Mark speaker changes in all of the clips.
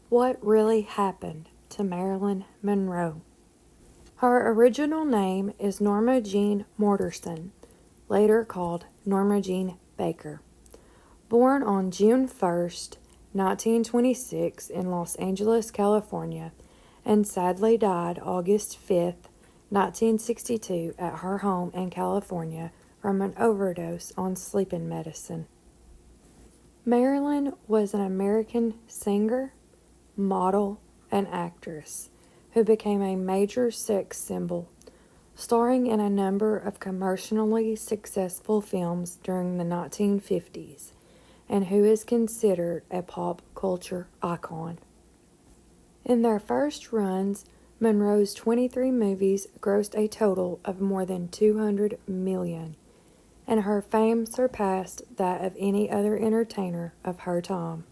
Speaker 1: What really happened to Marilyn Monroe? Her original name is Norma Jean Mortensen, later called Norma Jean Baker. Born on June 1st, 1926 in Los Angeles, California, and sadly died August 5th, 1962 at her home in California from an overdose on sleeping medicine. Marilyn was an American singer, model, and actress who became a major sex symbol, starring in a number of commercially successful films during the 1950s, and who is considered a pop culture icon. In their first runs, Monroe's 23 movies grossed a total of more than $200 million, and her fame surpassed that of any other entertainer of her time.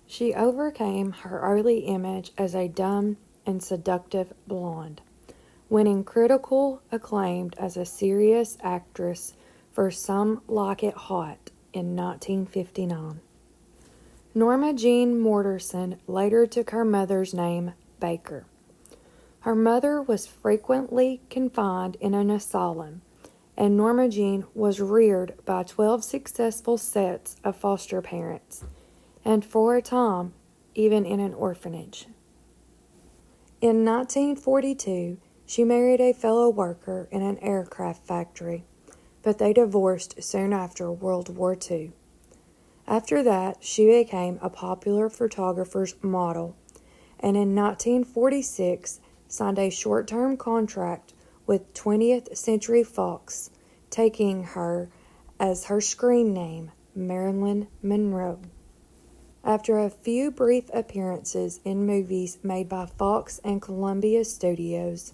Speaker 1: She overcame her early image as a dumb and seductive blonde, winning critical acclaim as a serious actress for Some Like It Hot in 1959. Norma Jean Mortensen later took her mother's name, Baker. Her mother was frequently confined in an asylum, and Norma Jean was reared by 12 successful sets of foster parents, and for a time, even in an orphanage. In 1942, she married a fellow worker in an aircraft factory, but they divorced soon after World War II. After that, she became a popular photographer's model, and in 1946 signed a short-term contract with 20th Century Fox, taking her as her screen name, Marilyn Monroe. After a few brief appearances in movies made by Fox and Columbia Studios,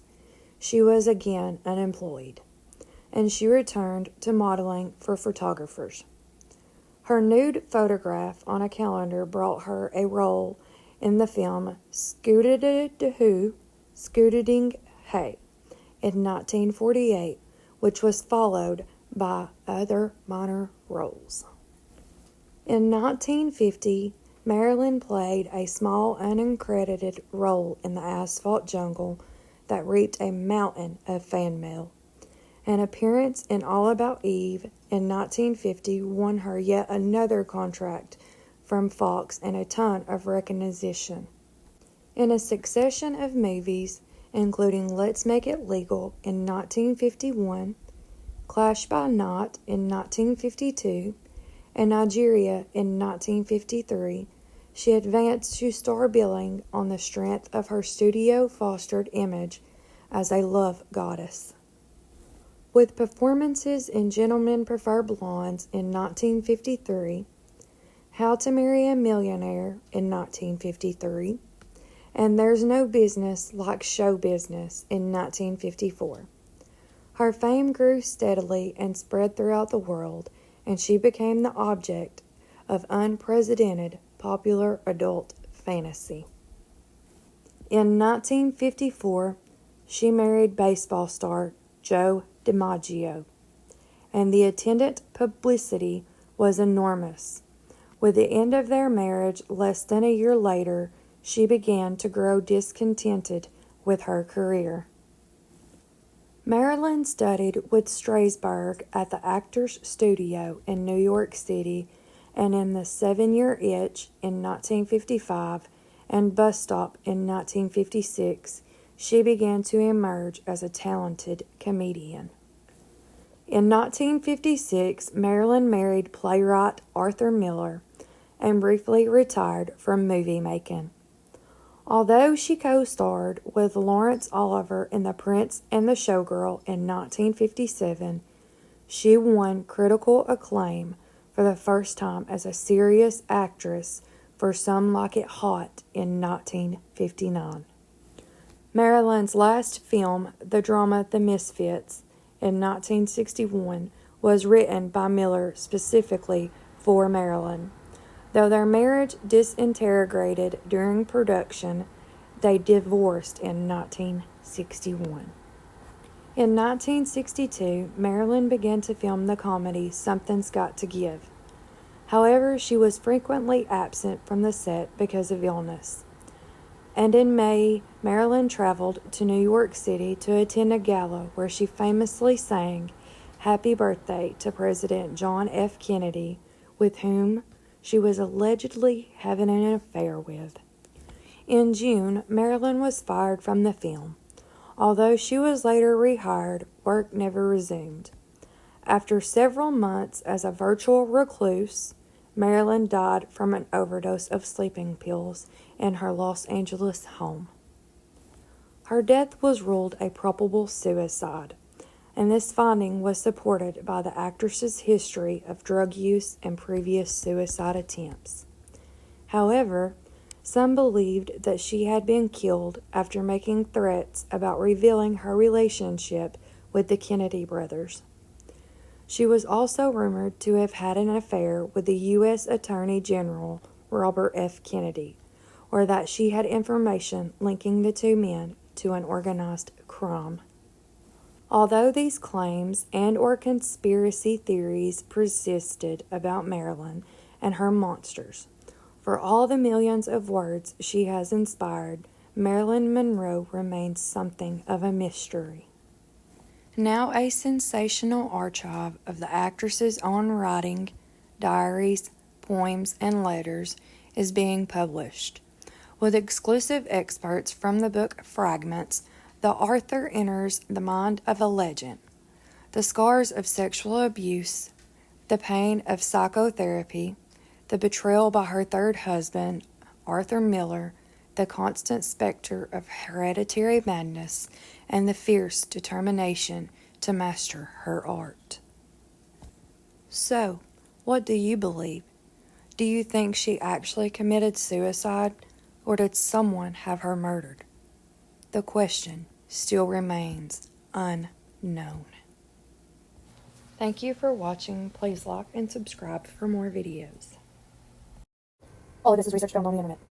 Speaker 1: she was again unemployed, and she returned to modeling for photographers. Her nude photograph on a calendar brought her a role in the film Scooter-Doo, Scooter-Ding Hey in 1948, which was followed by other minor roles. In 1950, Marilyn played a small uncredited role in the Asphalt Jungle that reaped a mountain of fan mail. An appearance in All About Eve in 1950 won her yet another contract from Fox and a ton of recognition. In a succession of movies, including Let's Make It Legal in 1951, Clash by Night in 1952, and Nigeria in 1953, she advanced to star billing on the strength of her studio-fostered image as a love goddess. With performances in Gentlemen Prefer Blondes in 1953, How to Marry a Millionaire in 1953, and There's No Business Like Show Business in 1954. Her fame grew steadily and spread throughout the world, and she became the object of unprecedented popular adult fantasy. In 1954, she married baseball star Joe DiMaggio, and the attendant publicity was enormous. With the end of their marriage less than a year later, she began to grow discontented with her career. Marilyn studied with Strasberg at the Actors Studio in New York City, and in The 7-Year Itch in 1955 and Bus Stop in 1956, she began to emerge as a talented comedian. In 1956, Marilyn married playwright Arthur Miller and briefly retired from movie making. Although she co-starred with Laurence Olivier in The Prince and the Showgirl in 1957, she won critical acclaim for the first time as a serious actress for Some Like It Hot in 1959. Marilyn's last film, the drama The Misfits, in 1961, was written by Miller specifically for Marilyn. Though their marriage disintegrated during production, they divorced in 1961. In 1962, Marilyn began to film the comedy Something's Got to Give. However, she was frequently absent from the set because of illness. And in May, Marilyn traveled to New York City to attend a gala where she famously sang Happy Birthday to President John F. Kennedy, with whom she was allegedly having an affair with. In June, Marilyn was fired from the film. Although she was later rehired, work never resumed. After several months as a virtual recluse, Marilyn died from an overdose of sleeping pills in her Los Angeles home. Her death was ruled a probable suicide, and this finding was supported by the actress's history of drug use and previous suicide attempts. However, some believed that she had been killed after making threats about revealing her relationship with the Kennedy brothers. She was also rumored to have had an affair with the U.S. Attorney General Robert F. Kennedy, or that she had information linking the two men to an organized crime. Although these claims and/or conspiracy theories persisted about Marilyn and her monsters, for all the millions of words she has inspired, Marilyn Monroe remains something of a mystery. Now a sensational archive of the actress's own writing, diaries, poems, and letters is being published. With exclusive excerpts from the book Fragments, the author enters the mind of a legend. The scars of sexual abuse, the pain of psychotherapy, the betrayal by her third husband, Arthur Miller, the constant specter of hereditary madness, and the fierce determination to master her art. So, what do you believe? Do you think she actually committed suicide, or did someone have her murdered? The question still remains unknown. Thank you for watching. Please like and subscribe for more videos. All of this is research found on the internet.